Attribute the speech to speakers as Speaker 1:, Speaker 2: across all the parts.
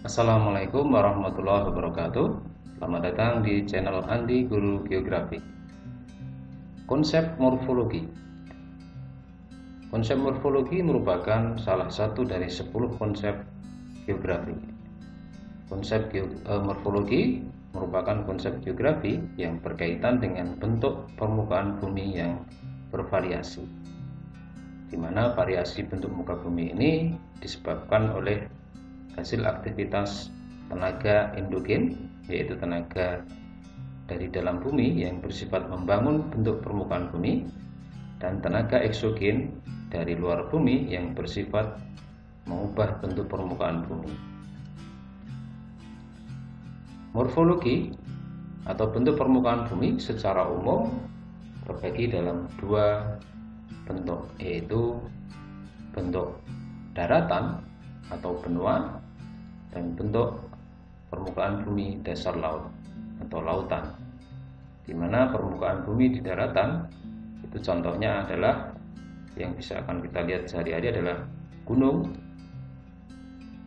Speaker 1: Assalamualaikum warahmatullahi wabarakatuh. Selamat datang di channel Andi Guru Geografi. Konsep morfologi. Konsep morfologi merupakan salah satu dari 10 konsep geografi. Morfologi merupakan konsep geografi yang berkaitan dengan bentuk permukaan bumi yang bervariasi, di mana variasi bentuk muka bumi ini disebabkan oleh hasil aktivitas tenaga endogen, yaitu tenaga dari dalam bumi yang bersifat membangun bentuk permukaan bumi, dan tenaga eksogen dari luar bumi yang bersifat mengubah bentuk permukaan bumi. Morfologi atau bentuk permukaan bumi secara umum terbagi dalam dua bentuk, yaitu bentuk daratan atau benua dan bentuk permukaan bumi dasar laut atau lautan, di mana permukaan bumi di daratan itu contohnya adalah yang bisa akan kita lihat sehari-hari adalah gunung,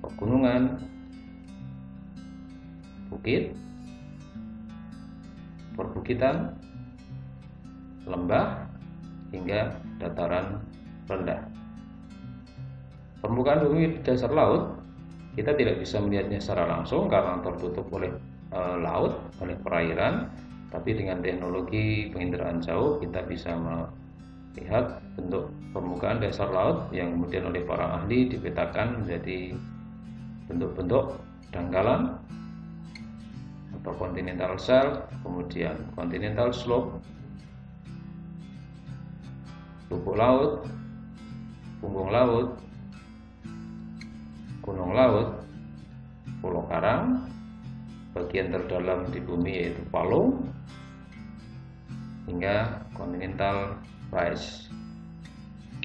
Speaker 1: pegunungan, bukit, perbukitan, lembah, hingga dataran rendah. Permukaan bumi di dasar laut kita tidak bisa melihatnya secara langsung karena tertutup oleh laut, oleh perairan. Tapi dengan teknologi penginderaan jauh kita bisa melihat bentuk permukaan dasar laut yang kemudian oleh para ahli dipetakan menjadi bentuk-bentuk dangkalan atau continental shelf, kemudian continental slope, lubuk laut, punggung laut, gunung laut, pulau karang, bagian terdalam di bumi yaitu palung, hingga continental rise.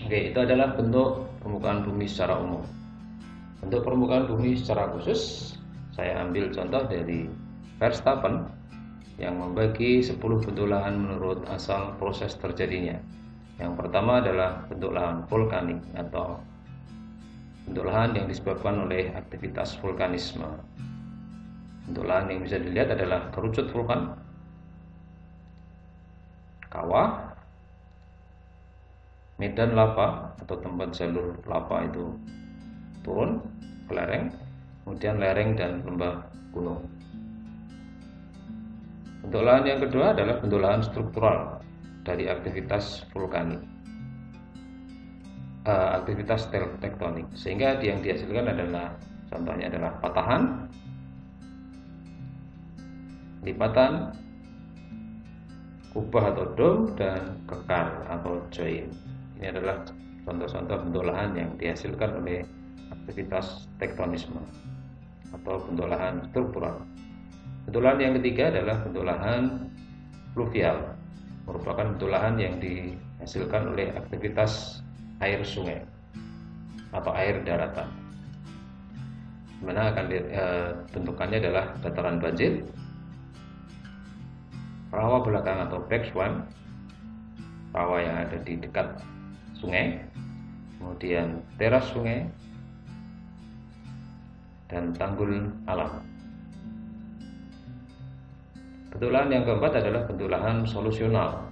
Speaker 1: Oke, itu adalah bentuk permukaan bumi secara umum. Bentuk permukaan bumi secara khusus saya ambil contoh dari Verstappen yang membagi 10 bentuk lahan menurut asal proses terjadinya. Yang pertama adalah bentuk lahan vulkanik atau bentuk lahan yang disebabkan oleh aktivitas vulkanisme. Bentuk lahan yang bisa dilihat adalah kerucut vulkan, kawah, medan lava atau tempat jalur lava itu turun ke lereng, kemudian lereng dan lembah gunung. Bentuk lahan yang kedua adalah bentuk lahan struktural dari aktivitas vulkanik, aktivitas tektonik, sehingga yang dihasilkan adalah contohnya adalah patahan, lipatan, kubah atau dom, dan kekar atau join. Ini adalah contoh-contoh bentuk lahan yang dihasilkan oleh aktivitas tektonisme atau bentuk lahan struktural. Bentuk lahan yang ketiga adalah bentuk lahan fluvial, merupakan bentuk lahan yang dihasilkan oleh aktivitas air sungai atau air daratan, dimana akan bentukannya adalah dataran banjir, rawa belakang atau backswan, rawa yang ada di dekat sungai, kemudian teras sungai, dan tanggul alam. Bentuk lahan yang keempat adalah bentuk lahan solusional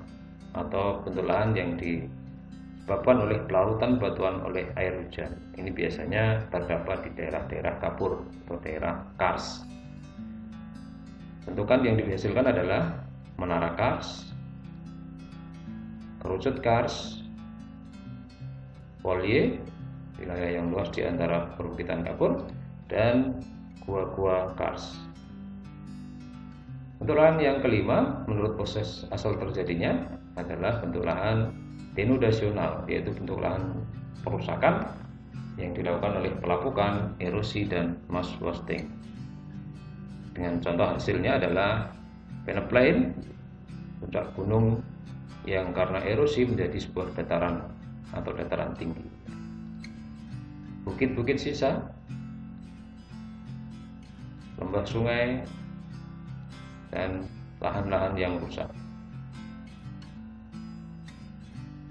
Speaker 1: atau bentuk lahan yang disebabkan oleh pelautan batuan oleh air hujan. Ini biasanya terdapat di daerah-daerah kapur atau daerah kars. Bentukan yang dihasilkan adalah menara kars, kerucut kars, polye, wilayah yang luas di antara perbukitan kapur, dan gua-gua kars. Bentuk lahan yang kelima menurut proses asal terjadinya adalah bentuk lahan denudasional, yaitu bentuk lahan perusakan yang dilakukan oleh pelapukan, erosi, dan mass wasting. Dengan contoh hasilnya adalah peneplain, puncak gunung yang karena erosi menjadi sebuah dataran atau dataran tinggi. Bukit-bukit sisa, lembah sungai, dan lahan-lahan yang rusak.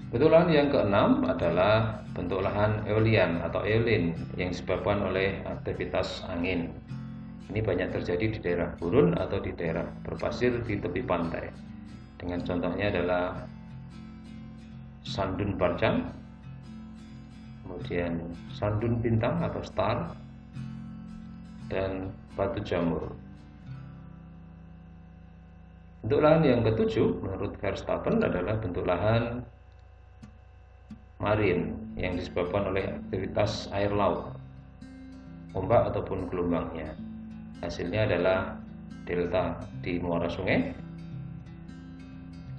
Speaker 1: Bentuk lahan yang keenam adalah bentuk lahan eolian atau eolin yang disebabkan oleh aktivitas angin. Ini banyak terjadi di daerah gurun atau di daerah berpasir di tepi pantai. Dengan contohnya adalah Sandun Barcang, kemudian Sandun Bintang atau Star, dan Batu Jamur. Bentuk lahan yang ketujuh menurut Verstappen adalah bentuk lahan marin yang disebabkan oleh aktivitas air laut, ombak ataupun gelombangnya. Hasilnya adalah delta di muara sungai,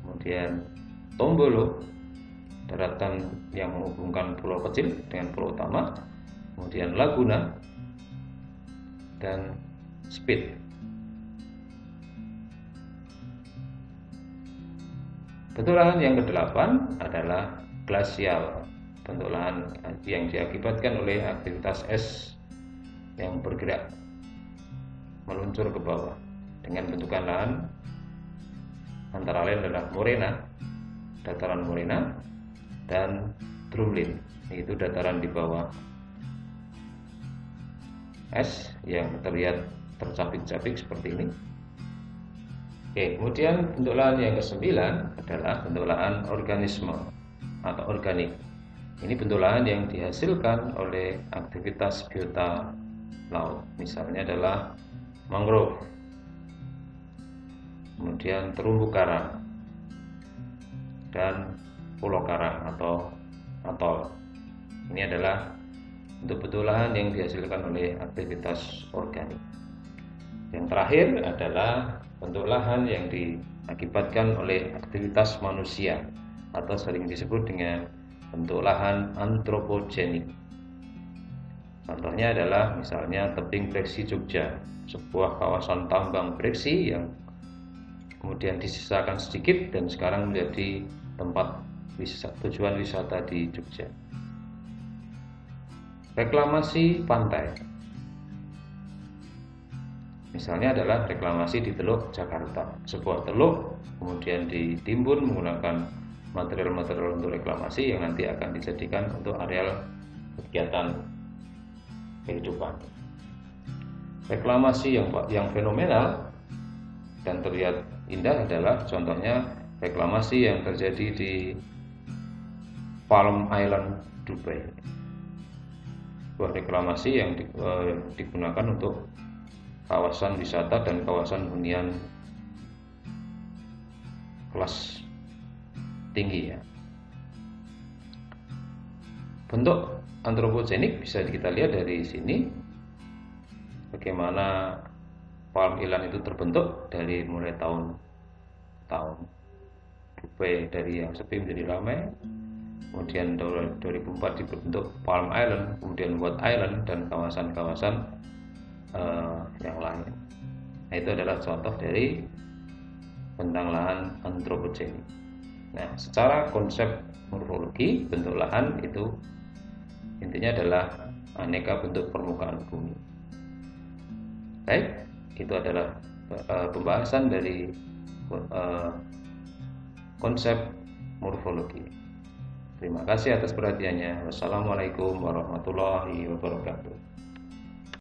Speaker 1: kemudian Tombolo, daratan yang menghubungkan pulau kecil dengan pulau utama, kemudian Laguna, dan Spit. Bentuk lahan yang kedelapan adalah glasial, bentuk lahan yang diakibatkan oleh aktivitas es yang bergerak meluncur ke bawah dengan bentukan lahan antara lain adalah morena, dataran morena, dan drumlin, yaitu dataran di bawah es yang terlihat tercapik-capik seperti ini. Oke, kemudian bentuk lahan yang ke-9 adalah bentuk lahan organisme atau organik. Ini bentuk lahan yang dihasilkan oleh aktivitas biota laut, misalnya adalah mangrove, kemudian terumbu karang, dan pulau karang atau atol. Ini adalah bentuk lahan yang dihasilkan oleh aktivitas organik. Yang terakhir adalah bentuk lahan yang diakibatkan oleh aktivitas manusia atau sering disebut dengan bentuk lahan antropogenik. Contohnya adalah misalnya tebing Breksi Jogja, sebuah kawasan tambang breksi yang kemudian disisakan sedikit dan sekarang menjadi tempat tujuan wisata di Jogja. Reklamasi pantai, misalnya adalah reklamasi di Teluk Jakarta. Sebuah teluk kemudian ditimbun menggunakan material-material untuk reklamasi yang nanti akan dijadikan untuk areal kegiatan kehidupan. Reklamasi yang fenomenal dan terlihat indah adalah contohnya reklamasi yang terjadi di Palm Island, Dubai. Sebuah reklamasi yang digunakan untuk kawasan wisata dan kawasan hunian kelas tinggi ya. Bentuk antropogenik bisa kita lihat dari sini, bagaimana Palm Island itu terbentuk dari mulai tahun Dubai dari yang sepi menjadi ramai. Kemudian 2004 dibentuk Palm Island, kemudian White Island dan kawasan-kawasan yang lain. Nah, itu adalah contoh dari bentang lahan antropogenik. Nah, secara konsep morfologi bentuk lahan itu intinya adalah aneka bentuk permukaan bumi. Baik, itu adalah pembahasan dari konsep morfologi. Terima kasih atas perhatiannya. Wassalamualaikum warahmatullahi wabarakatuh.